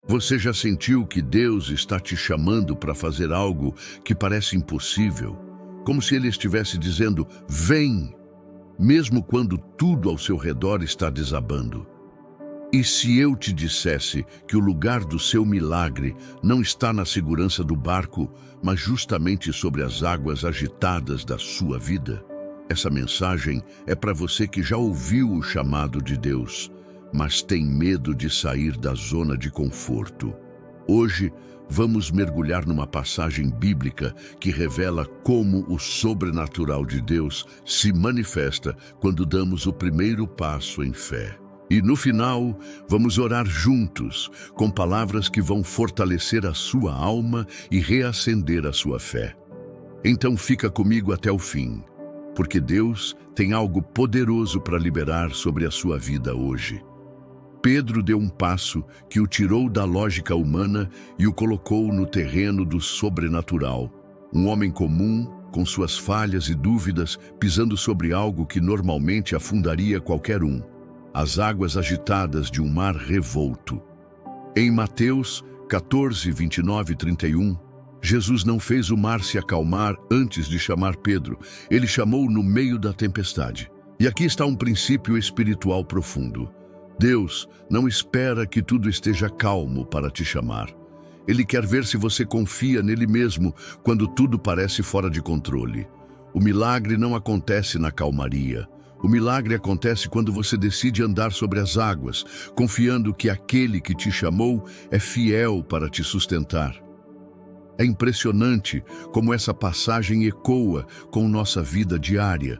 Você já sentiu que Deus está te chamando para fazer algo que parece impossível? Como se Ele estivesse dizendo, vem, mesmo quando tudo ao seu redor está desabando. E se eu te dissesse que o lugar do seu milagre não está na segurança do barco, mas justamente sobre as águas agitadas da sua vida? Essa mensagem é para você que já ouviu o chamado de Deus, mas tem medo de sair da zona de conforto. Hoje, vamos mergulhar numa passagem bíblica que revela como o sobrenatural de Deus se manifesta quando damos o primeiro passo em fé. E no final, vamos orar juntos, com palavras que vão fortalecer a sua alma e reacender a sua fé. Então fica comigo até o fim, porque Deus tem algo poderoso para liberar sobre a sua vida hoje. Pedro deu um passo que o tirou da lógica humana e o colocou no terreno do sobrenatural. Um homem comum, com suas falhas e dúvidas, pisando sobre algo que normalmente afundaria qualquer um. As águas agitadas de um mar revolto. Em Mateus 14, 29 e 31, Jesus não fez o mar se acalmar antes de chamar Pedro. Ele chamou no meio da tempestade. E aqui está um princípio espiritual profundo. Deus não espera que tudo esteja calmo para te chamar. Ele quer ver se você confia nele mesmo quando tudo parece fora de controle. O milagre não acontece na calmaria. O milagre acontece quando você decide andar sobre as águas, confiando que aquele que te chamou é fiel para te sustentar. É impressionante como essa passagem ecoa com nossa vida diária.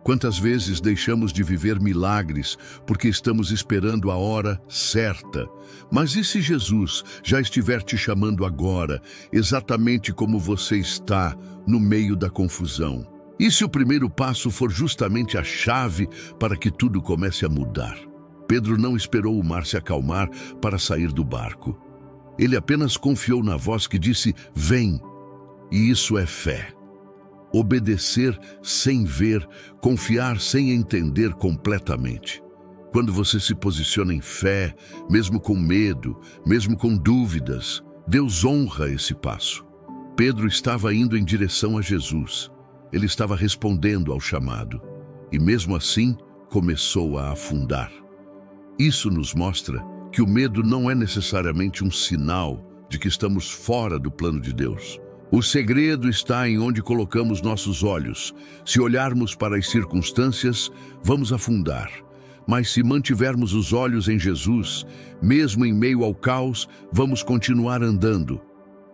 Quantas vezes deixamos de viver milagres porque estamos esperando a hora certa? Mas e se Jesus já estiver te chamando agora, exatamente como você está, no meio da confusão? E se o primeiro passo for justamente a chave para que tudo comece a mudar? Pedro não esperou o mar se acalmar para sair do barco. Ele apenas confiou na voz que disse, vem. E isso é fé. Obedecer sem ver, confiar sem entender completamente. Quando você se posiciona em fé, mesmo com medo, mesmo com dúvidas, Deus honra esse passo. Pedro estava indo em direção a Jesus. Ele estava respondendo ao chamado. E mesmo assim, começou a afundar. Isso nos mostra que o medo não é necessariamente um sinal de que estamos fora do plano de Deus. O segredo está em onde colocamos nossos olhos. Se olharmos para as circunstâncias, vamos afundar. Mas se mantivermos os olhos em Jesus, mesmo em meio ao caos, vamos continuar andando.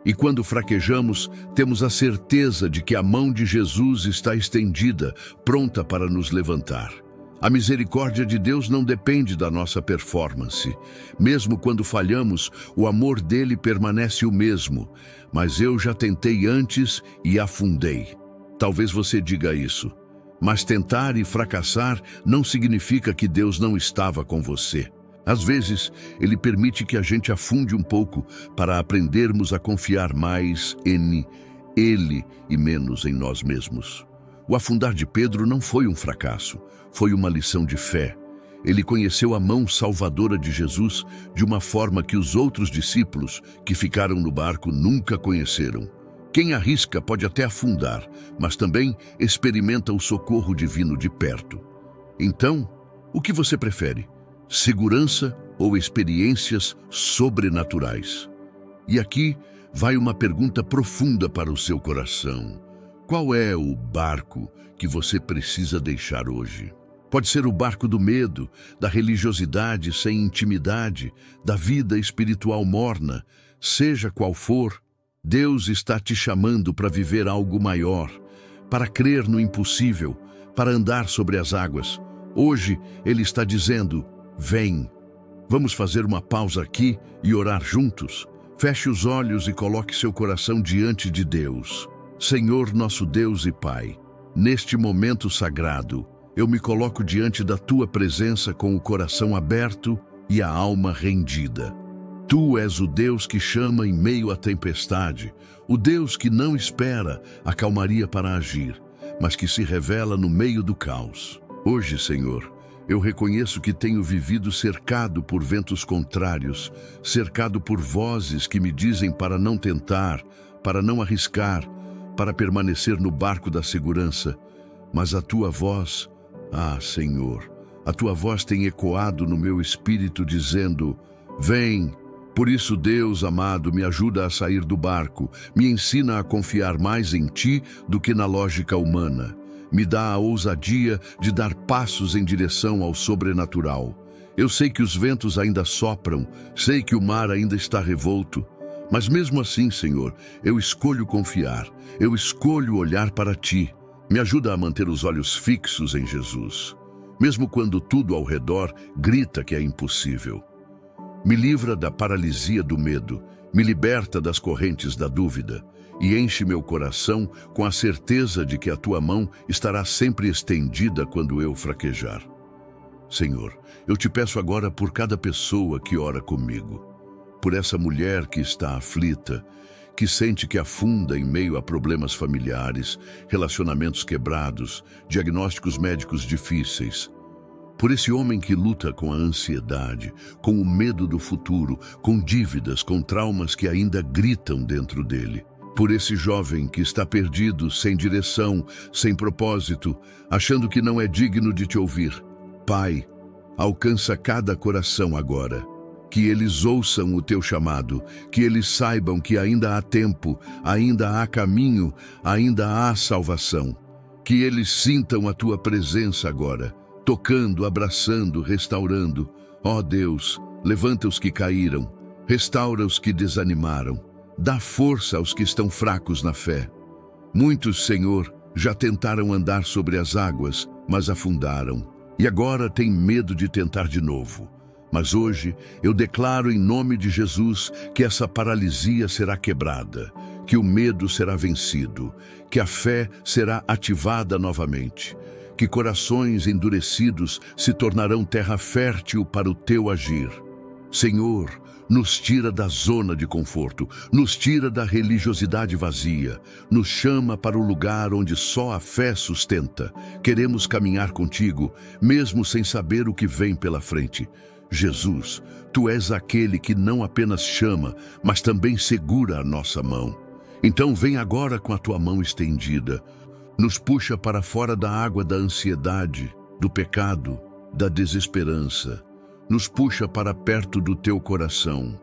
E quando fraquejamos, temos a certeza de que a mão de Jesus está estendida, pronta para nos levantar. A misericórdia de Deus não depende da nossa performance. Mesmo quando falhamos, o amor dele permanece o mesmo. Mas eu já tentei antes e afundei. Talvez você diga isso. Mas tentar e fracassar não significa que Deus não estava com você. Às vezes, ele permite que a gente afunde um pouco para aprendermos a confiar mais em Ele e menos em nós mesmos. O afundar de Pedro não foi um fracasso, foi uma lição de fé. Ele conheceu a mão salvadora de Jesus de uma forma que os outros discípulos que ficaram no barco nunca conheceram. Quem arrisca pode até afundar, mas também experimenta o socorro divino de perto. Então, o que você prefere? Segurança ou experiências sobrenaturais? E aqui vai uma pergunta profunda para o seu coração. Qual é o barco que você precisa deixar hoje? Pode ser o barco do medo, da religiosidade sem intimidade, da vida espiritual morna. Seja qual for, Deus está te chamando para viver algo maior, para crer no impossível, para andar sobre as águas. Hoje, Ele está dizendo, vem. Vamos fazer uma pausa aqui e orar juntos? Feche os olhos e coloque seu coração diante de Deus. Senhor, nosso Deus e Pai, neste momento sagrado, eu me coloco diante da Tua presença com o coração aberto e a alma rendida. Tu és o Deus que chama em meio à tempestade, o Deus que não espera a calmaria para agir, mas que se revela no meio do caos. Hoje, Senhor, Eu reconheço que tenho vivido cercado por ventos contrários, cercado por vozes que me dizem para não tentar, para não arriscar, para permanecer no barco da segurança. Mas a tua voz, Senhor, a tua voz tem ecoado no meu espírito dizendo: vem. Por isso, Deus amado, me ajuda a sair do barco, me ensina a confiar mais em ti do que na lógica humana. Me dá a ousadia de dar passos em direção ao sobrenatural. Eu sei que os ventos ainda sopram, sei que o mar ainda está revolto, mas mesmo assim, Senhor, eu escolho confiar, eu escolho olhar para ti. Me ajuda a manter os olhos fixos em Jesus, mesmo quando tudo ao redor grita que é impossível. Me livra da paralisia do medo, me liberta das correntes da dúvida e enche meu coração com a certeza de que a tua mão estará sempre estendida quando eu fraquejar. Senhor, eu te peço agora por cada pessoa que ora comigo, por essa mulher que está aflita, que sente que afunda em meio a problemas familiares, relacionamentos quebrados, diagnósticos médicos difíceis. Por esse homem que luta com a ansiedade, com o medo do futuro, com dívidas, com traumas que ainda gritam dentro dele. Por esse jovem que está perdido, sem direção, sem propósito, achando que não é digno de te ouvir. Pai, alcança cada coração agora. Que eles ouçam o teu chamado, que eles saibam que ainda há tempo, ainda há caminho, ainda há salvação. Que eles sintam a tua presença agora, tocando, abraçando, restaurando. Ó Deus, levanta os que caíram, restaura os que desanimaram, dá força aos que estão fracos na fé. Muitos, Senhor, já tentaram andar sobre as águas, mas afundaram, e agora têm medo de tentar de novo. Mas hoje eu declaro em nome de Jesus que essa paralisia será quebrada, que o medo será vencido, que a fé será ativada novamente, que corações endurecidos se tornarão terra fértil para o teu agir. Senhor, nos tira da zona de conforto, nos tira da religiosidade vazia, nos chama para o lugar onde só a fé sustenta. Queremos caminhar contigo, mesmo sem saber o que vem pela frente. Jesus, tu és aquele que não apenas chama, mas também segura a nossa mão. Então vem agora com a tua mão estendida, nos puxa para fora da água da ansiedade, do pecado, da desesperança. Nos puxa para perto do teu coração.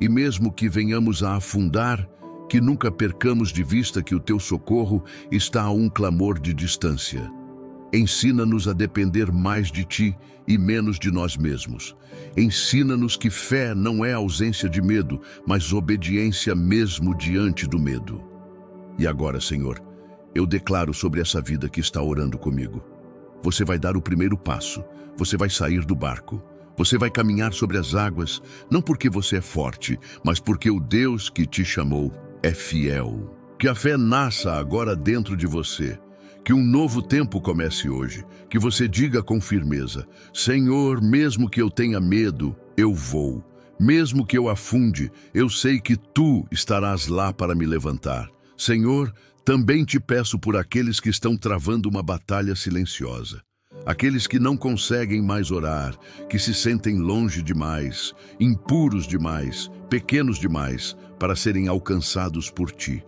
E mesmo que venhamos a afundar, que nunca percamos de vista que o teu socorro está a um clamor de distância. Ensina-nos a depender mais de ti e menos de nós mesmos. Ensina-nos que fé não é ausência de medo, mas obediência mesmo diante do medo. E agora, Senhor, eu declaro sobre essa vida que está orando comigo. Você vai dar o primeiro passo, você vai sair do barco, você vai caminhar sobre as águas, não porque você é forte, mas porque o Deus que te chamou é fiel. Que a fé nasça agora dentro de você, que um novo tempo comece hoje, que você diga com firmeza: Senhor, mesmo que eu tenha medo, eu vou. Mesmo que eu afunde, eu sei que tu estarás lá para me levantar. Senhor, também te peço por aqueles que estão travando uma batalha silenciosa. Aqueles que não conseguem mais orar, que se sentem longe demais, impuros demais, pequenos demais, para serem alcançados por ti.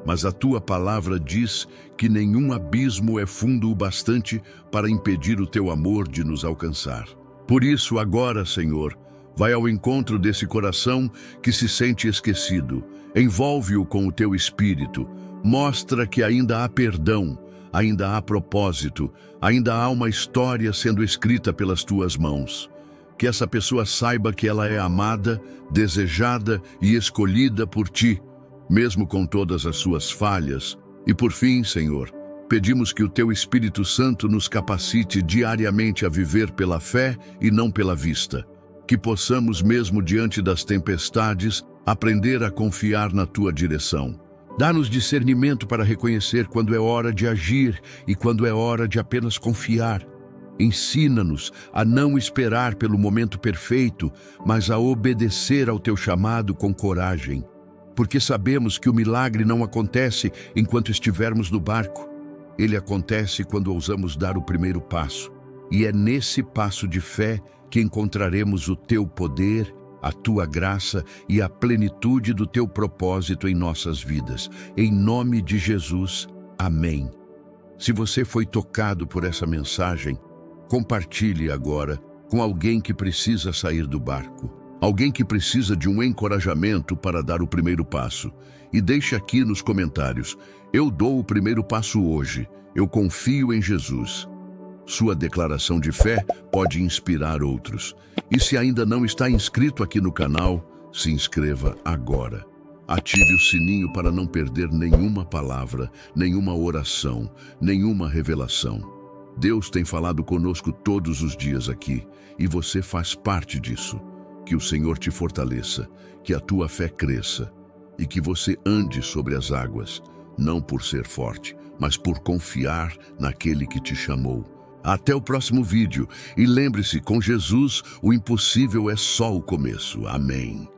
Mas a tua palavra diz que nenhum abismo é fundo o bastante para impedir o teu amor de nos alcançar. Por isso, agora, Senhor, vai ao encontro desse coração que se sente esquecido. Envolve-o com o teu espírito. Mostra que ainda há perdão, ainda há propósito, ainda há uma história sendo escrita pelas tuas mãos. Que essa pessoa saiba que ela é amada, desejada e escolhida por ti, mesmo com todas as suas falhas. E por fim, Senhor, pedimos que o teu Espírito Santo nos capacite diariamente a viver pela fé e não pela vista. Que possamos, mesmo diante das tempestades, aprender a confiar na tua direção. Dá-nos discernimento para reconhecer quando é hora de agir e quando é hora de apenas confiar. Ensina-nos a não esperar pelo momento perfeito, mas a obedecer ao teu chamado com coragem. Porque sabemos que o milagre não acontece enquanto estivermos no barco. Ele acontece quando ousamos dar o primeiro passo. E é nesse passo de fé que encontraremos o teu poder, a tua graça e a plenitude do teu propósito em nossas vidas. Em nome de Jesus, amém. Se você foi tocado por essa mensagem, compartilhe agora com alguém que precisa sair do barco, alguém que precisa de um encorajamento para dar o primeiro passo. E deixe aqui nos comentários: eu dou o primeiro passo hoje, eu confio em Jesus. Sua declaração de fé pode inspirar outros. E se ainda não está inscrito aqui no canal, se inscreva agora. Ative o sininho para não perder nenhuma palavra, nenhuma oração, nenhuma revelação. Deus tem falado conosco todos os dias aqui, e você faz parte disso. Que o Senhor te fortaleça, que a tua fé cresça, e que você ande sobre as águas, não por ser forte, mas por confiar naquele que te chamou. Até o próximo vídeo, e lembre-se, com Jesus, o impossível é só o começo. Amém.